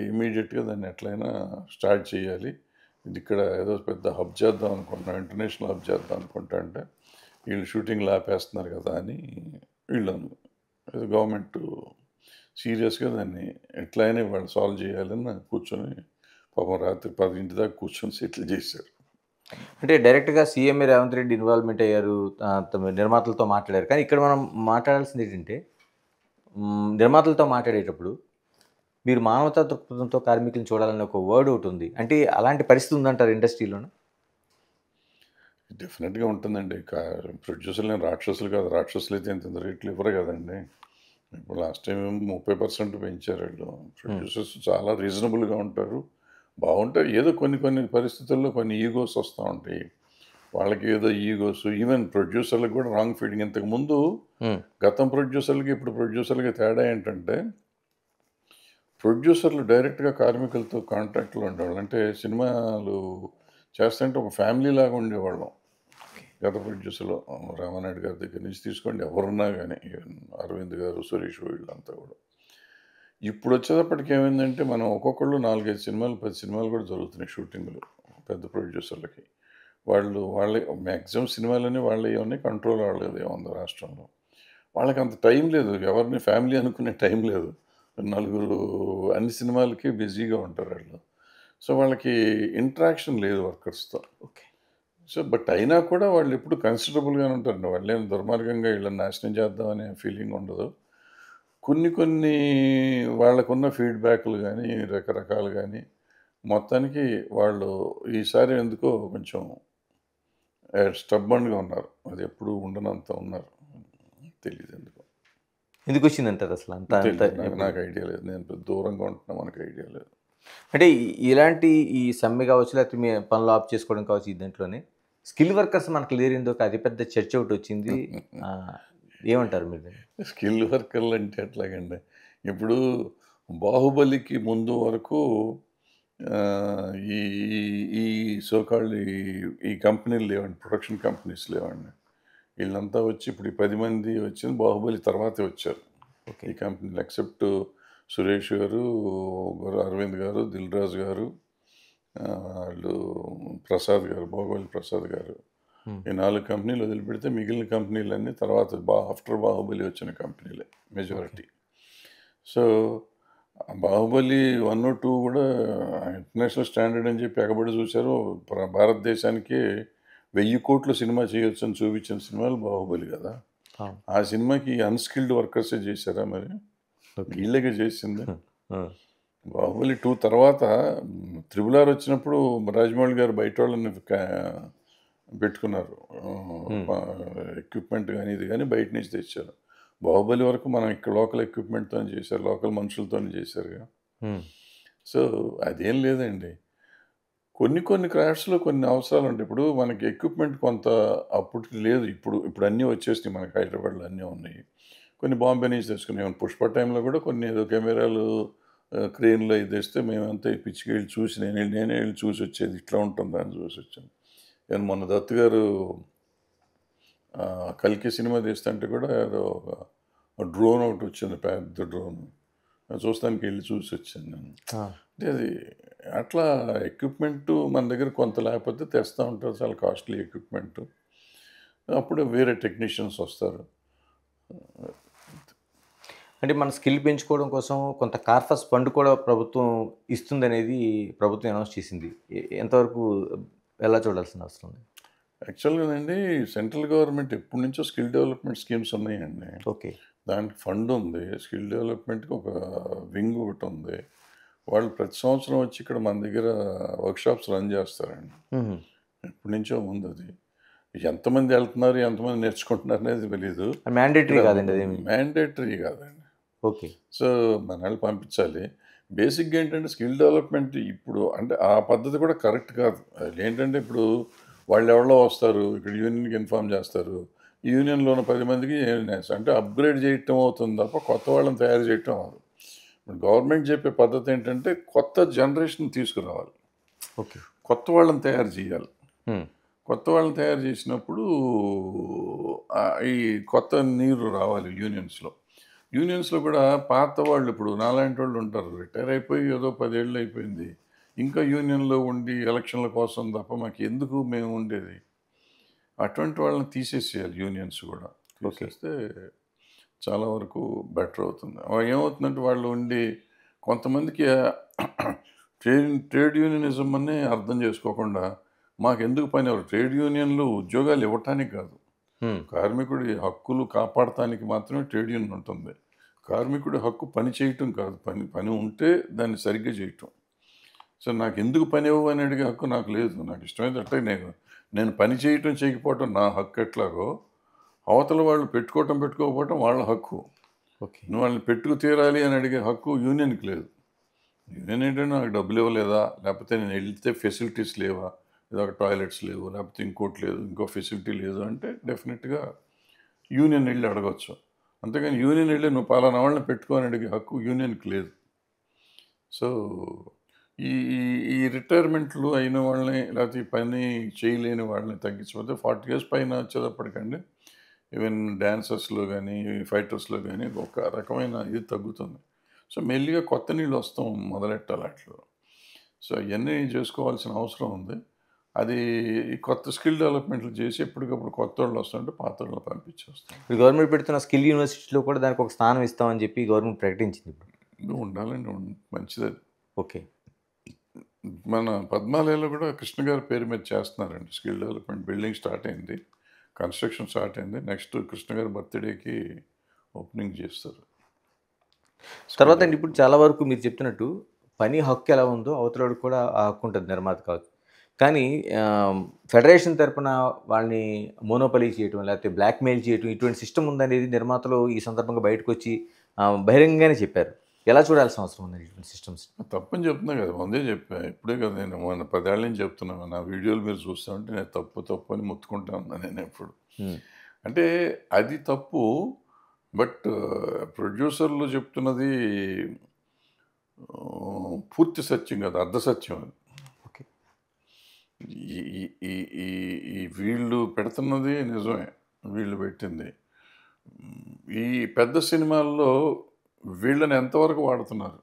ఇమ్మీడియేట్‌గా దాన్ని ఎట్లైనా స్టార్ట్ చేయాలి. ఇది ఇక్కడ ఏదో పెద్ద హబ్ చేద్దాం అనుకుంటున్నాం. ఇంటర్నేషనల్ హబ్ చేద్దాం అనుకుంటా అంటే, వీళ్ళు షూటింగ్‌లు ఆపేస్తున్నారు కదా! అని ఏదో గవర్నమెంటు సీరియస్‌గా దాన్ని ఎట్లైనా ఇవాళ సాల్వ్ చేయాలని కూర్చొని పాపం రాత్రి 10 దాకా కూర్చొని సెటిల్ చేశారు. అంటే డైరెక్ట్‌గా సీఎంఏ రేవంత్ రెడ్డి ఇన్వాల్వ్‌మెంట్ అయ్యారు. నిర్మాతలతో మాట్లాడారు. కానీ ఇక్కడ మనం మాట్లాడాల్సింది ఏంటంటే నిర్మాతలతో మాట్లాడేటప్పుడు మీరు మానవతా దృక్పథంతో కార్మికులను చూడాలనే ఒక వర్డ్ ఒకటుంది. అంటే అలాంటి పరిస్థితి ఉందంటారా ఇండస్ట్రీలోన? డెఫినెట్‌గా ఉంటుందండి. ప్రొడ్యూసర్‌లేం రాక్షసులు కాదు. రాక్షసులైతే ఇంత రేట్లు ఇవ్వరు కదండీ! ఇప్పుడు లాస్ట్ టైమ్ 30% పెంచారు ఈళ్ళు. హ్మ్. ప్రొడ్యూసర్స్ చాలా రీజనబుల్‌గా ఉంటారు. బావుంటాయి. ఏదో కొన్ని కొన్ని పరిస్థితుల్లో కొన్ని ఈగోస్ వస్తా ఉంటాయి. వాళ్ళకి ఏదో ఈగోస్ ఈవెన్ ప్రొడ్యూసర్‌లకు కూడా రాంగ్ ఫీడింగ్. ఇంతకుముందు హ్మ్. గతం ప్రొడ్యూసర్‌లకి, ఇప్పుడు ప్రొడ్యూసర్‌లకి తేడా ఏంటంటే, ప్రొడ్యూసర్‌లు డైరెక్ట్‌గా కార్మికులతో కాంటాక్ట్‌లో ఉండేవాళ్ళు. అంటే సినిమాలు చేస్తుంటే ఒక ఫ్యామిలీ లాగా ఉండేవాళ్ళం. గత ప్రొడ్యూసర్లు రామానాయుడు గారి దగ్గర నుంచి తీసుకోండి, ఎవరున్నా కానీ అరవింద్ గారు, సురేష్ వీళ్ళంతా కూడా. ఇప్పుడు వచ్చేటప్పటికి ఏమైందంటే మనం ఒక్కొక్కళ్ళు 4-5 సినిమాలు 10 సినిమాలు కూడా జరుగుతున్నాయి షూటింగ్లు పెద్ద ప్రొడ్యూసర్లకి. వాళ్ళే మ్యాక్సిమం సినిమాలన్నీ వాళ్ళే ఉన్నాయి, కంట్రోల్ వాళ్ళదే ఉంది రాష్ట్రంలో. వాళ్ళకి అంత టైం లేదు, ఎవరిని ఫ్యామిలీ అనుకునే టైం లేదు. నలుగురు అన్ని సినిమాలకి బిజీగా ఉంటారు వాళ్ళు. సో వాళ్ళకి ఇంటరాక్షన్ లేదు వర్కర్స్తో. ఓకే. సో బట్ అయినా కూడా వాళ్ళు ఎప్పుడు కన్సిడరబుల్గానే ఉంటారండి. వాళ్ళేం దుర్మార్గంగా వీళ్ళని నాశనం చేద్దామనే ఫీలింగ్ ఉండదు. కొన్ని వాళ్ళకున్న ఫీడ్‌బ్యాక్‌లు గానీ, రకరకాలు గానీ, మొత్తానికి వాళ్ళు ఈసారి ఎందుకో కొంచెం స్టబ్బర్న్‌గా ఉన్నారు. అది ఎప్పుడు ఉండనంత ఉన్నారు. తెలీదెందుకో. ఎందుకొచ్చిందంటారు అసలు అంత అంత తెలీదు. నాకు ఐడియా లేదు. నేను పెద్ద దూరంగా ఉంటున్నా, మనకు ఐడియా లేదు. అంటే ఇలాంటి ఈ సమ్మె కావచ్చు, లేకపోతే మీ పనులు ఆఫ్ చేసుకోవడం కావచ్చు, ఈ దాంట్లోనే స్కిల్ వర్కర్స్ మనకు లేనిది ఒక అతిపెద్ద చర్చ ఒకటొచ్చింది. ఏమంటారు మీరు దీన్ని? స్కిల్ వర్కర్లు అంటే ఎట్లాగండి? ఇప్పుడు 'బాహుబలికి' ముందు వరకు ఈ ఈ సో కాల్డ్ ఈ కంపెనీలు లేవండి. ప్రొడక్షన్ కంపెనీస్ లేవండి. వీళ్ళంతా వచ్చి ఇప్పుడు ఈ 10 మంది వచ్చింది 'బాహుబలి' తర్వాతే వచ్చారు. ఓకే. ఈ కంపెనీలు ఎక్సెప్ట్ సురేష్ గారు, అరవింద్ గారు, దిల్ రాజు గారు, వాళ్ళు ప్రసాద్ గారు, భోగవల్లి ప్రసాద్ గారు. ఈ 4 కంపెనీలు వదిలిపెడితే మిగిలిన కంపెనీలన్నీ తర్వాత ఆఫ్టర్ 'బాహుబలి' వచ్చిన కంపెనీలే మెజారిటీ. సో 'బాహుబలి 1, 2' కూడా ఇంటర్నేషనల్ స్టాండర్డ్ అని చెప్పి ఎగబడి చూశారు. భారతదేశానికి 1000 కోట్ల సినిమా చేయొచ్చని చూపించిన సినిమాలు 'బాహుబలి' కదా! అవును. ఆ సినిమాకి అన్‌స్కిల్డ్ వర్కర్సే చేశారా మరి? ఓకే. వీళ్ళేగా చేసింది. ఆ. 'బాహుబలి 2' తర్వాత 'త్రిబుల్ ఆర్' వచ్చినప్పుడు రాజమౌళి గారు బయటోళ్ళని పెట్టుకున్నారు. ఎక్విప్‌మెంట్ గాని, ఇది గాని బయట నుంచి తెచ్చారు. 'బాహుబలి' వరకు మనం ఇక్కడ లోకల్ ఎక్విప్‌మెంట్‌తోని చేశారు. లోకల్ మనుషులతోని చేశారుగా. హ్మ్. సో, అదేం లేదండి. కొన్ని క్రాఫ్ట్స్‌లో కొన్ని అవసరాలుంటాయి. ఇప్పుడు మనకి ఎక్విప్‌మెంట్ కొంత అప్పటికి లేదు. ఇప్పుడు అన్నీ వచ్చేసినాయి మనకి హైదరాబాద్‌లో అన్నీ ఉన్నాయి. కొన్ని బాంబే నుంచి తెచ్చుకున్నాం. 'పుష్ప' టైంలో కూడా కొన్ని ఏదో కెమెరాలు క్రేన్‌లో ఇది తెస్తే మేమంతా ఈ పిచ్చిగా ఎళ్లి చూసి నేనే ఎళ్లి చూసొచ్చేది. ఇట్లా ఉంటుందా అని చూసొచ్చాను. ఈవెన్ మొన్న దత్ గారు 'కల్కి' సినిమా తీస్తుంటే కూడా ఏదో ఒక డ్రోన్ ఒకటొచ్చింది. పెద్ద డ్రోన్. అది చూస్తానికి ఎళ్లి చూసొచ్చాను నేను. ఆ. అంటే అది అట్లా ఎక్విప్‌మెంటు మన దగ్గర కొంత లేకపోతే తెస్తా ఉంటారు. చాలా కాస్ట్‌లీ ఎక్విప్‌మెంటు. అప్పుడు వేరే టెక్నీషియన్స్ వస్తారు. అంటే మన స్కిల్ పెంచుకోవడం కోసం కొంత కార్పస్ ఫండ్ కూడా ప్రభుత్వం ఇస్తుందనేది ప్రభుత్వం అనౌన్స్ చేసింది. ఎంతవరకు ఎలా చూడాల్సిన అవసరం ఉంది? యాక్చువల్‌గానండి సెంట్రల్ గవర్నమెంట్ ఎప్పటినుంచో స్కిల్ డెవలప్‌మెంట్ స్కీమ్స్ ఉన్నాయండి. ఓకే. దానికి ఫండ్ ఉంది. స్కిల్ డెవలప్‌మెంట్‌కి ఒక వింగ్ ఒకటుంది. వాళ్ళు ప్రతి సంవత్సరం వచ్చి ఇక్కడ మన దగ్గర వర్క్‌షాప్స్ రన్ చేస్తారండి. హుహు. ఎప్పటినుంచో ఉందది. ఎంతమంది వెళ్తున్నారు, ఎంతమంది నేర్చుకుంటున్నారు అనేది తెలీదు. మ్యాండేటరీ కాదండి అదేమి. మ్యాండేటరీ కాదండి. ఓకే. సో, మనల్ని పంపించాలి. బేసిక్‌గా ఏంటంటే స్కిల్ డెవలప్‌మెంట్ ఇప్పుడు అంటే ఆ పద్ధతి కూడా కరెక్ట్ కాదు. అదేంటంటే ఇప్పుడు వాళ్ళెవళ్ళో వస్తారు. ఇక్కడ యూనియన్‌కి ఇన్ఫార్మ్ చేస్తారు. ఈ యూనియన్‌లో ఉన్న 10 మందికి అంటే అప్‌గ్రేడ్ చేయటం అవుతుంది తప్ప కొత్త వాళ్ళని తయారు చేయటం అవ్వదు. ఇప్పుడు గవర్నమెంట్ చెప్పే పద్ధతి ఏంటంటే కొత్త జనరేషన్ తీసుకురావాలి. ఓకే. కొత్త వాళ్ళని తయారు చేయాలి. హ్మ్. కొత్త వాళ్ళని తయారు చేసినప్పుడు ఈ కొత్త నీరు రావాలి యూనియన్స్‌లో. యూనియన్స్‌లో కూడా పాత వాళ్ళు ఇప్పుడు నాలాంటి వాళ్ళు ఉంటారు. రిటైర్ అయిపోయి ఏదో 10 ఏళ్ళు అయిపోయింది. ఇంకా యూనియన్‌లో ఉండి ఎలక్షన్‌ల కోసం తప్ప మాకెందుకు మేము ఉండేది. అటువంటి వాళ్ళని తీసేసేయాలి యూనియన్స్ కూడా. తీసేస్తే చాలా వరకు బెటర్ అవుతుంది. ఏమవుతుందంటే వాళ్ళు ఉండి కొంతమందికి ట్రేడ్ యూనియనిజం అని అర్థం చేసుకోకుండా మాకెందుకు పని ఎవరు ట్రేడ్ యూనియన్‌లు ఉద్యోగాలు ఇవ్వటానికి కాదు. హ్మ్. కార్మికుడి హక్కులు కాపాడటానికి మాత్రమే ట్రేడ్ యూనియన్ ఉంటుంది. కార్మికుడి హక్కు పని చేయటం కాదు. పని ఉంటే దాన్ని సరిగ్గా చేయటం. సో, నాకెందుకు పని ఇవ్వవు అని అడిగే హక్కు నాకు లేదు. నాకు ఇష్టమైనట్టే నేను పని చేయటం, చేయకపోవటం నా హక్కు ఎట్లాగో, అవతల వాళ్ళు పెట్టుకోకపోవటం వాళ్ళ హక్కు. ఓకే. నువ్వు వాళ్ళని పెట్టుకు తీరాలి అని అడిగే హక్కు యూనియన్‌కి లేదు. యూనియన్ ఏంటంటే నాకు డబ్బులు ఇవ్వలేదా? లేకపోతే నేను వెళ్తే ఫెసిలిటీస్ లేవా? ఏదో టాయిలెట్స్ లేవు, లేకపోతే ఇంకోటి లేదు, ఇంకో ఫెసిలిటీ లేదు అంటే డెఫినెట్‌గా యూనియన్ ఎళ్లి అడగొచ్చు. అంతేగాని యూనియన్ ఎళ్లి నువ్వు పలానా వాళ్ళని పెట్టుకో అని అడిగే హక్కు యూనియన్‌కి లేదు. సో, ఈ ఈ ఈ రిటైర్మెంట్లు అయిన వాళ్ళని లేకపోతే ఈ పని చేయలేని వాళ్ళని తగ్గించకపోతే 40 ఇయర్స్ పైన వచ్చేటప్పటికండి ఈవెన్ డాన్సర్స్లో కానీ ఫైటర్స్లో కానీ ఒక రకమైన ఇది తగ్గుతుంది. సో మెల్లిగా కొత్త నీళ్ళు వస్తాం మొదలెట్టాలి అట్లా. సో అవన్నీ చేసుకోవాల్సిన అవసరం ఉంది. అది ఈ కొత్త స్కిల్ డెవలప్మెంట్లు చేసి ఎప్పటికప్పుడు కొత్త వాళ్ళు వస్తుంటే పాత వాళ్ళని పంపించేస్తాం. ఇప్పుడు గవర్నమెంట్ పెడుతున్న స్కిల్ యూనివర్సిటీలో కూడా దానికి ఒక స్థానం ఇస్తామని చెప్పి గవర్నమెంట్ ప్రకటించింది ఇప్పుడు. ఇది ఉండాలండి మంచిది. ఓకే. మన పద్మాలయంలో కూడా కృష్ణ గారి పేరు మీద చేస్తున్నారండి స్కిల్ డెవలప్మెంట్. బిల్డింగ్ స్టార్ట్ అయింది, కన్స్ట్రక్షన్ స్టార్ట్ అయింది. నెక్స్ట్ కృష్ణ గారి బర్త్డేకి ఓపెనింగ్ చేస్తారు. తర్వాత అండి ఇప్పుడు చాలా వరకు మీరు చెప్తున్నట్టు పని హక్కు ఎలా ఉందో అవతలవాడికి కూడా ఆ హక్కు ఉంటుంది, నిర్మాత కావచ్చు. కానీ ఫెడరేషన్ తరపున వాళ్ళని మోనోపలీ చేయటం లేకపోతే బ్లాక్మెయిల్ చేయటం ఇటువంటి సిస్టమ్ ఉందనేది నిర్మాతలు ఈ సందర్భంగా బయటకు వచ్చి బహిరంగంగానే చెప్పారు. ఎలా చూడాల్సిన అవసరం ఉంది ఇటువంటి సిస్టమ్స్? తప్పని చెప్తున్నా కదా, ముందే చెప్పా. ఇప్పుడే కదా నేను మన 10 ఏళ్ళ నుంచి చెప్తున్నాను. నా వీడియోలు మీరు చూస్తూ ఉంటే నేను తప్పు అని మొత్తుకుంటా ఉన్నాను నేను ఎప్పుడు. అంటే అది తప్పు. బట్ ప్రొడ్యూసర్లు చెప్తున్నది పూర్తి సత్యం కాదు, అర్ధ సత్యం అది. ఓకే. ఈ ఈ ఈ ఈ వీళ్ళు పెడుతున్నది నిజమే, వీళ్ళు పెట్టింది. ఈ పెద్ద సినిమాల్లో వీళ్ళని ఎంతవరకు వాడుతున్నారు?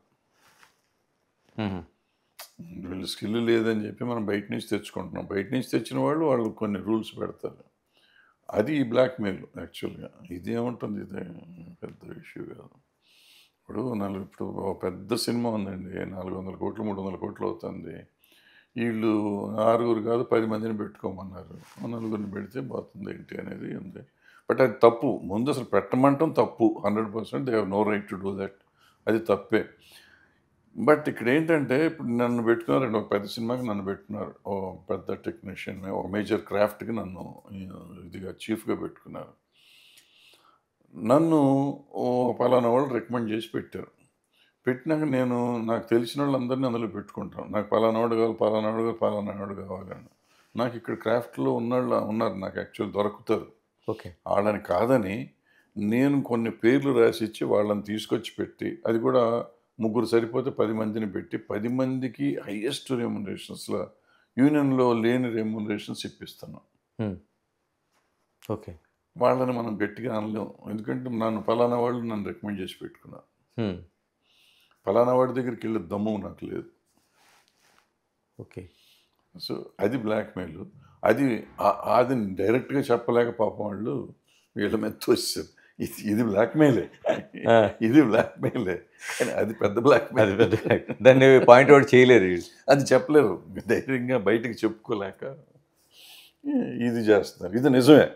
వీళ్ళు స్కిల్ లేదని చెప్పి మనం బయట నుంచి తెచ్చుకుంటున్నాం. బయట నుంచి తెచ్చిన వాళ్ళు కొన్ని రూల్స్ పెడతారు. అది బ్లాక్మెయిల్ యాక్చువల్గా. ఇదేముంటుంది, ఇదే పెద్ద ఇష్యూ కాదు. ఇప్పుడు పెద్ద సినిమా ఉందండి, 400 కోట్లు 300 కోట్లు అవుతుంది. వీళ్ళు 6 కాదు 10 మందిని పెట్టుకోమన్నారు. 4 పెడితే పోతుంది ఏంటి అనేది ఉంది. బట్ అది తప్పు. ముందు అసలు పెట్టమంటాం తప్పు. 100% they have no right to do that. అది తప్పే. బట్ ఇక్కడ ఏంటంటే ఇప్పుడు నన్ను పెట్టుకున్నారండి, ఒక పెద్ద సినిమాకి నన్ను పెట్టుకున్నారు. ఓ పెద్ద టెక్నీషియన్, ఒక మేజర్ క్రాఫ్ట్కి నన్ను ఇదిగా చీఫ్గా పెట్టుకున్నారు. నన్ను పలానా వాళ్ళు రికమెండ్ చేసి పెట్టారు. పెట్టినాక నాకు తెలిసిన వాళ్ళందరినీ అందులో పెట్టుకుంటాను. నాకు పలానావాడు కావాలని. నాకు ఇక్కడ క్రాఫ్ట్లో ఉన్నారు నాకు యాక్చువల్ దొరుకుతారు. ఓకే. వాళ్ళని కాదని నేను కొన్ని పేర్లు రాసి ఇచ్చి వాళ్ళని తీసుకొచ్చి పెట్టి, అది కూడా 3 సరిపోతే 10 మందిని పెట్టి 10 మందికి హైయెస్ట్ రెమ్యునరేషన్స్లో యూనియన్లో లేని రెమ్యునరేషన్స్ ఇప్పిస్తున్నాం. ఓకే. వాళ్ళని మనం గట్టిగా అనలేము. ఎందుకంటే పలానా వాళ్ళు నన్ను రికమెండ్ చేసి పెట్టుకున్నారు. పలానా వాడి దగ్గరికి వెళ్ళే దమ్ము నాకు లేదు. ఓకే. సో అది బ్లాక్మెయిల్. అది డైరెక్ట్గా చెప్పలేక పాపం వాళ్ళు వీళ్ళ మీద తోస్తారు. ఇది బ్లాక్మెయిలే, ఇది బ్లాక్మెయిలే. కానీ అది పెద్ద బ్లాక్మెయిల్. దాన్ని పాయింట్ అవుట్ చేయలేరు, అది చెప్పలేరు. ధైర్యంగా బయటికి చెప్పుకోలేక ఇది చేస్తున్నారు. ఇది నిజమే,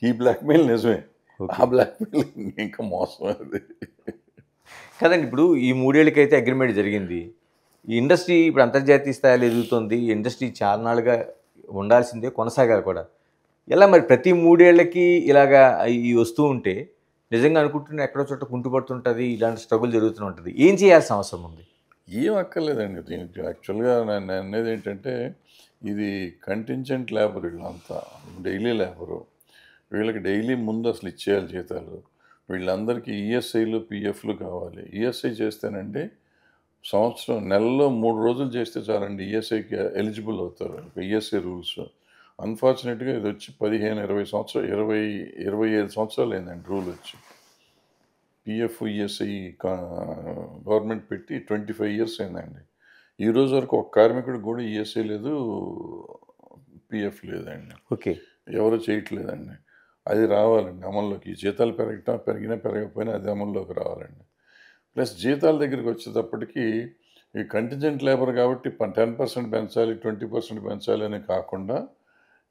ఈ బ్లాక్మెయిల్ నిజమే. ఆ బ్లాక్మెయిల్ ఇంకా మోసం అది కదండి. ఇప్పుడు ఈ 3 ఏళ్ళకైతే అగ్రిమెంట్ జరిగింది. ఈ ఇండస్ట్రీ ఇప్పుడు అంతర్జాతీయ స్థాయిలో ఎదుగుతుంది. ఇండస్ట్రీ చాలా నాలుగా ఉండాల్సిందే, కొనసాగాలి కూడా. ఎలా మరి ప్రతి 3 ఏళ్ళకి ఇలాగా ఈ వస్తూ ఉంటే నిజంగా అనుకుంటున్నా ఎక్కడో చోట కుంటుపడుతుంటుంది, ఇలాంటి స్ట్రగుల్ జరుగుతూ ఉంటుంది. ఏం చేయాల్సిన అవసరం ఉంది? ఏం అక్కర్లేదండి దీనికి. యాక్చువల్గా నేను అనేది ఏంటంటే, ఇది కంటింజెంట్ లేబర్, వీళ్ళంతా డైలీ లేబరు. వీళ్ళకి డైలీ ముందు అసలు ఇచ్చేయాలి జీతాలు. వీళ్ళందరికీ ఈఎస్ఐలు పిఎఫ్లు కావాలి. ఈఎస్ఐ చేస్తేనండి నెలలో 3 రోజులు చేస్తే చాలండి ఈఎస్ఐకి ఎలిజిబుల్ అవుతారు. ఈఎస్ఐ రూల్స్ అన్ఫార్చునేట్గా ఇది వచ్చి 15-20 సంవత్సరాలు 25 సంవత్సరాలు అయిందండి రూల్ వచ్చి. పిఎఫ్ ఈఎస్ఐ గవర్నమెంట్ పెట్టి 25 ఇయర్స్ అయిందండి. ఈ రోజు వరకు ఒక కార్మికుడికి కూడా ఈఎస్ఐ లేదు, పిఎఫ్ లేదండి. ఓకే. ఎవరు చేయట్లేదండి. అది రావాలండి అమల్లోకి. జీతాలు పెరిగినా పెరగకపోయినా అది అమల్లోకి రావాలండి. ప్లస్ జీతాల దగ్గరికి వచ్చేటప్పటికి ఈ కంటింజెంట్ లేబర్ కాబట్టి 10% పెంచాలి, 20% పెంచాలి అని కాకుండా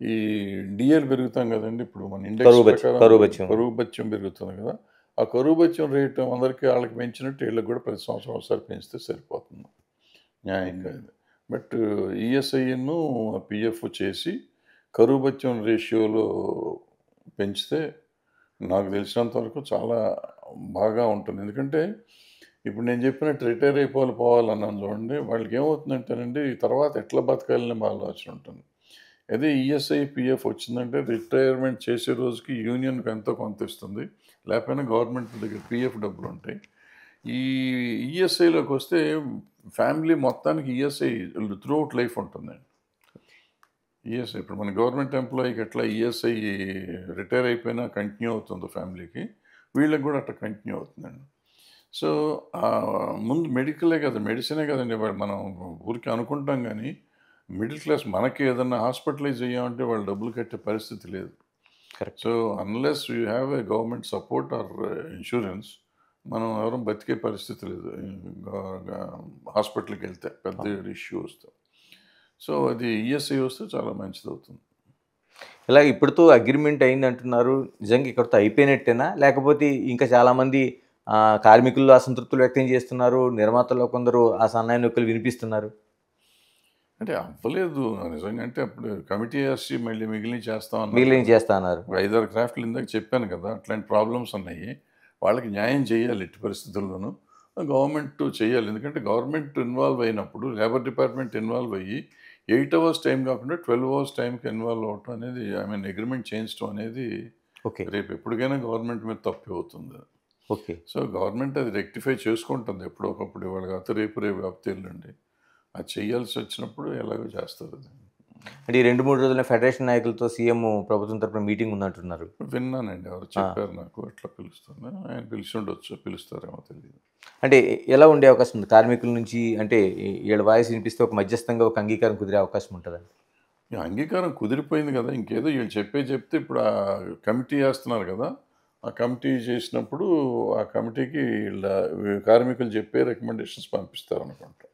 ఈ డిఎల్ పెరుగుతాం కదండి. ఇప్పుడు మన ఇండెక్స్ ప్రకారం కరువు భత్యం పెరుగుతుంది కదా. ఆ కరువు భత్యం రేటు అందరికీ వాళ్ళకి పెంచినట్టు వీళ్ళకి కూడా ప్రతి సంవత్సరం ఒకసారి పెంచితే సరిపోతుంది, న్యాయంగా. బట్ ఈఎస్ఐను పిఎఫ్ చేసి కరువు భత్యం రేషియోలో పెంచితే నాకు తెలిసినంత వరకు చాలా బాగా ఉంటుంది. ఎందుకంటే ఇప్పుడు నేను చెప్పినట్టు రిటైర్ పోవాలన్నాను చూడండి, వాళ్ళకి ఏమవుతుందంటేనండి తర్వాత ఎట్లా బతకాలని ఆలోచన ఉంటుంది. అదే ఈఎస్ఐ పిఎఫ్ వచ్చిందంటే రిటైర్మెంట్ చేసే రోజుకి యూనియన్కి ఎంతో కొంత ఇస్తుంది, లేకపోయినా గవర్నమెంట్ దగ్గర పిఎఫ్ డబ్బులు ఉంటాయి. ఈ ఈఎస్ఐలోకి వస్తే ఫ్యామిలీ మొత్తానికి ఈఎస్ఐ త్రూ అవుట్ లైఫ్ ఉంటుందండి. ఈఎస్ఐ ఇప్పుడు మన గవర్నమెంట్ ఎంప్లాయీకి ఎట్లా ఈఎస్ఐ రిటైర్ అయిపోయినా కంటిన్యూ అవుతుందో ఫ్యామిలీకి, వీళ్ళకి కూడా అట్లా కంటిన్యూ అవుతుందండి. సో ముందు మెడికలే కదా, మెడిసినే కదండి. మనం ఊరికి అనుకుంటాం కానీ మిడిల్ క్లాస్ మనకి ఏదన్నా హాస్పిటలైజ్ అయ్యామంటే వాళ్ళు డబ్బులు కట్టే పరిస్థితి లేదు. Correct. So unless you have a government support are insurance, మనం ఎవరూ బతికే పరిస్థితి లేదు. హాస్పిటల్కి వెళ్తే పెద్ద ఇష్యూ వస్తే. సో అది ఈఎస్ఐ వస్తే చాలా మంచిది అవుతుంది. ఇలా ఇప్పటితో అగ్రిమెంట్ అయింది అంటున్నారు. నిజంగా ఇక్కడితో అయిపోయినట్టేనా? లేకపోతే ఇంకా చాలామంది కార్మికులు అసంతృప్తులు వ్యక్తం చేస్తున్నారు. నిర్మాతల్లో కొందరు ఆ సన్నాయి నొక్కులు వినిపిస్తున్నారు. అంటే అవ్వలేదు నిజంగా. అంటే అప్పుడు కమిటీ వేసి మళ్ళీ మిగిలిన మిగిలిన చేస్తా అన్నారు. 5-6 క్రాఫ్ట్లు ఇందాక చెప్పాను కదా, అట్లాంటి ప్రాబ్లమ్స్ ఉన్నాయి. వాళ్ళకి న్యాయం చేయాలి ఎట్టి పరిస్థితుల్లోనూ. గవర్నమెంట్ చేయాలి. ఎందుకంటే గవర్నమెంట్ ఇన్వాల్వ్ అయినప్పుడు లేబర్ డిపార్ట్మెంట్ ఇన్వాల్వ్ అయ్యి 8 అవర్స్ టైం కాకుండా 12 అవర్స్ టైంకి ఇన్వాల్వ్ అవ్వటం అనేది, ఐ మీన్ అగ్రిమెంట్ చేయించడం అనేది ఓకే. రేపు ఎప్పటికైనా గవర్నమెంట్ మీద తప్పే అవుతుంది. ఓకే. సో గవర్నమెంట్ అది రెక్టిఫై చేసుకుంటుంది ఎప్పుడో ఒకప్పుడు. ఇవాళ కాకపోతే రేపు కాకపోతే ఎల్లుండి అది చేయాల్సి వచ్చినప్పుడు ఎలాగో చేస్తారు. అది అంటే ఈ 2-3 రోజుల ఫెడరేషన్ నాయకులతో సీఎం ప్రభుత్వం తరపున మీటింగ్ ఉందంటున్నారు. విన్నానండి, ఎవరు చెప్పారు నాకు. ఎట్లా పిలుస్తాను, ఆయన పిలిచి ఉండొచ్చు, పిలుస్తారేమో తెలియదు. అంటే ఎలా ఉండే అవకాశం ఉంది కార్మికుల నుంచి? అంటే వీళ్ళ వాయిస్ వినిపిస్తే ఒక మధ్యస్థంగా ఒక అంగీకారం కుదిరే అవకాశం ఉంటుందండి? ఈ అంగీకారం కుదిరిపోయింది కదా, ఇంకేదో వీళ్ళు చెప్తే ఇప్పుడు ఆ కమిటీ వేస్తున్నారు కదా, ఆ కమిటీ చేసినప్పుడు ఆ కమిటీకి వీళ్ళ కార్మికులు చెప్పే రికమెండేషన్స్ పంపిస్తారు అనుకుంటా.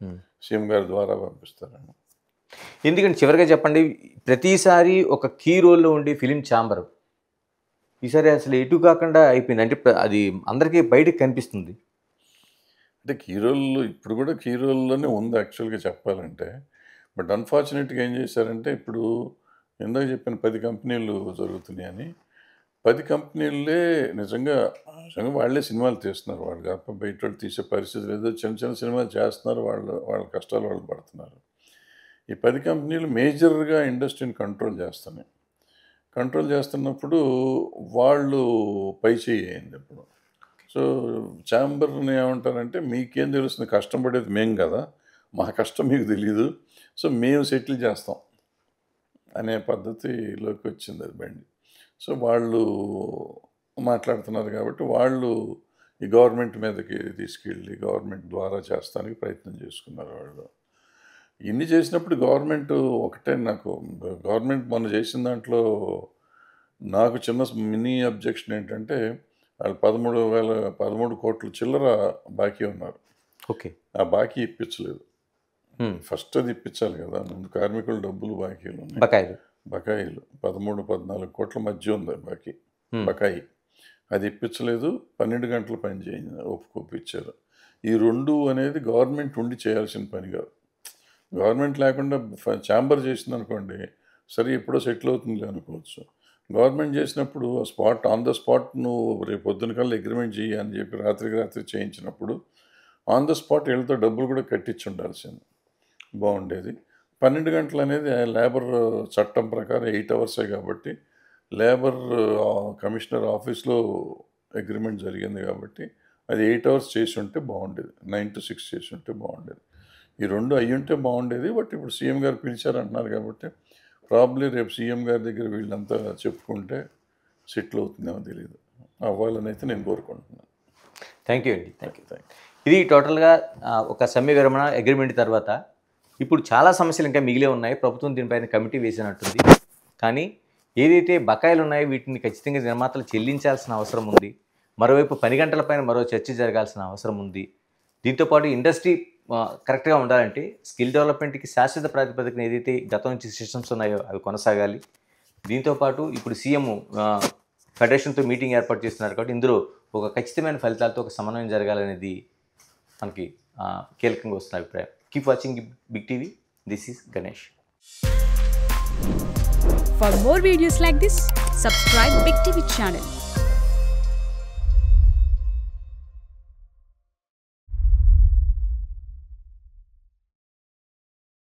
సీఎం గారి ద్వారా పంపిస్తారని. ఎందుకంటే చివరిగా చెప్పండి, ప్రతిసారి ఒక కీ రోల్లో ఉండే ఫిలిం ఛాంబర్ ఈసారి అసలు ఎటు కాకుండా అయిపోయింది. అంటే అది అందరికీ బయటకు కనిపిస్తుంది. అంటే కీరోల్లో ఇప్పుడు కూడా కీరోల్లోనే ఉంది యాక్చువల్గా చెప్పాలంటే. బట్ అన్ఫార్చునేట్గా ఏం చేశారంటే, ఇప్పుడు ఇందాక చెప్పిన 10 కంపెనీలు జరుగుతున్నాయని, 10 కంపెనీలే నిజంగా వాళ్ళే సినిమాలు తీస్తున్నారు. వాళ్ళు కాక బయట వాళ్ళు తీసే పరిస్థితి లేదు. చిన్న సినిమాలు చేస్తున్నారు. వాళ్ళ కష్టాలు వాళ్ళు పడుతున్నారు. ఈ 10 కంపెనీలు మేజర్గా ఇండస్ట్రీని కంట్రోల్ చేస్తున్నాయి. కంట్రోల్ చేస్తున్నప్పుడు వాళ్ళు పై చేయి అయింది ఇప్పుడు. సో ఛాంబర్ని ఏమంటారంటే, మీకేం తెలుస్తుంది, కష్టం పడేది మేము కదా, మా కష్టం మీకు తెలీదు, సో మేము సెటిల్ చేస్తాం అనే పద్ధతిలోకి వచ్చింది అది బండి. సో వాళ్ళు మాట్లాడుతున్నారు కాబట్టి వాళ్ళు ఈ గవర్నమెంట్ మీదకి తీసుకెళ్ళి గవర్నమెంట్ ద్వారా చేస్తానికి ప్రయత్నం చేసుకున్నారు వాళ్ళు. ఇన్ని చేసినప్పుడు గవర్నమెంట్ ఒకటే, నాకు గవర్నమెంట్ మొన్న చేసిన దాంట్లో నాకు చిన్న మినీ అబ్జెక్షన్ ఏంటంటే, వాళ్ళు 13 కోట్ల చిల్లర బాకీ ఉన్నారు. ఓకే. ఆ బాకీ ఇప్పించలేదు. ఫస్ట్ అది ఇప్పించాలి కదా, ముందు కార్మికుల డబ్బులు బాకీలు ఉన్నాయి. బకాయిలు 13-14 కోట్ల మధ్య ఉంది బాకీ బకాయి. అది ఇప్పించలేదు. 12 గంటలు పని చేయింది, ఒప్పించారు. ఈ 2 అనేది గవర్నమెంట్ ఉండి చేయాల్సిన పని కాదు. గవర్నమెంట్ లేకుండా ఛాంబర్ చేసింది అనుకోండి, సరే ఎప్పుడో సెటిల్ అవుతుంది అనుకోవచ్చు. గవర్నమెంట్ చేసినప్పుడు ఆన్ ద స్పాట్ నువ్వు రేపు పొద్దున కల్లా అగ్రిమెంట్ చేయి అని చెప్పి రాత్రి చేయించినప్పుడు ఆన్ ద స్పాట్ వీళ్ళతో డబ్బులు కూడా కట్టించి ఉండాల్సింది, బాగుండేది. 12 గంటలు అనేది లేబర్ చట్టం ప్రకారం 8 అవర్సే కాబట్టి, లేబర్ కమిషనర్ ఆఫీస్లో అగ్రిమెంట్ జరిగింది కాబట్టి అది 8 అవర్స్ చేసి ఉంటే బాగుండేది. 9 to 6 చేసి ఉంటే బాగుండేది. ఈ 2 అయ్యుంటే బాగుండేది. బట్ ఇప్పుడు సీఎం గారు పిలిచారంటున్నారు కాబట్టి ప్రాబ్లీ రేపు సీఎం గారి దగ్గర వీళ్ళంతా చెప్పుకుంటే సెటిల్ అవుతుందేమో తెలియదు. అవ్వాలని అయితే నేను కోరుకుంటున్నాను. థ్యాంక్ యూ అండి. Thank you. ఇది టోటల్గా ఒక సమ్మె విరమణ అగ్రిమెంట్ తర్వాత ఇప్పుడు చాలా సమస్యలు ఇంకా మిగిలే ఉన్నాయి. ప్రభుత్వం దీనిపైన కమిటీ వేసినట్టుంది. కానీ ఏదైతే బకాయిలు ఉన్నాయో వీటిని ఖచ్చితంగా నిర్మాతలు చెల్లించాల్సిన అవసరం ఉంది. మరోవైపు 10 గంటల పైన మరో చర్చ జరగాల్సిన అవసరం ఉంది. దీంతోపాటు ఇండస్ట్రీ కరెక్ట్గా ఉండాలంటే స్కిల్ డెవలప్మెంట్కి శాశ్వత ప్రాతిపదికన ఏదైతే గతం నుంచి సిస్టమ్స్ ఉన్నాయో అవి కొనసాగాలి. దీంతోపాటు ఇప్పుడు సీఎం ఫెడరేషన్తో మీటింగ్ ఏర్పాటు చేస్తున్నారు కాబట్టి ఇందులో ఒక ఖచ్చితమైన ఫలితాలతో ఒక సమన్వయం జరగాలనేది మనకి కీలకంగా వస్తున్న అభిప్రాయం. Keep watching Big TV. This is Ganesh. For more videos like this, subscribe Big TV channel.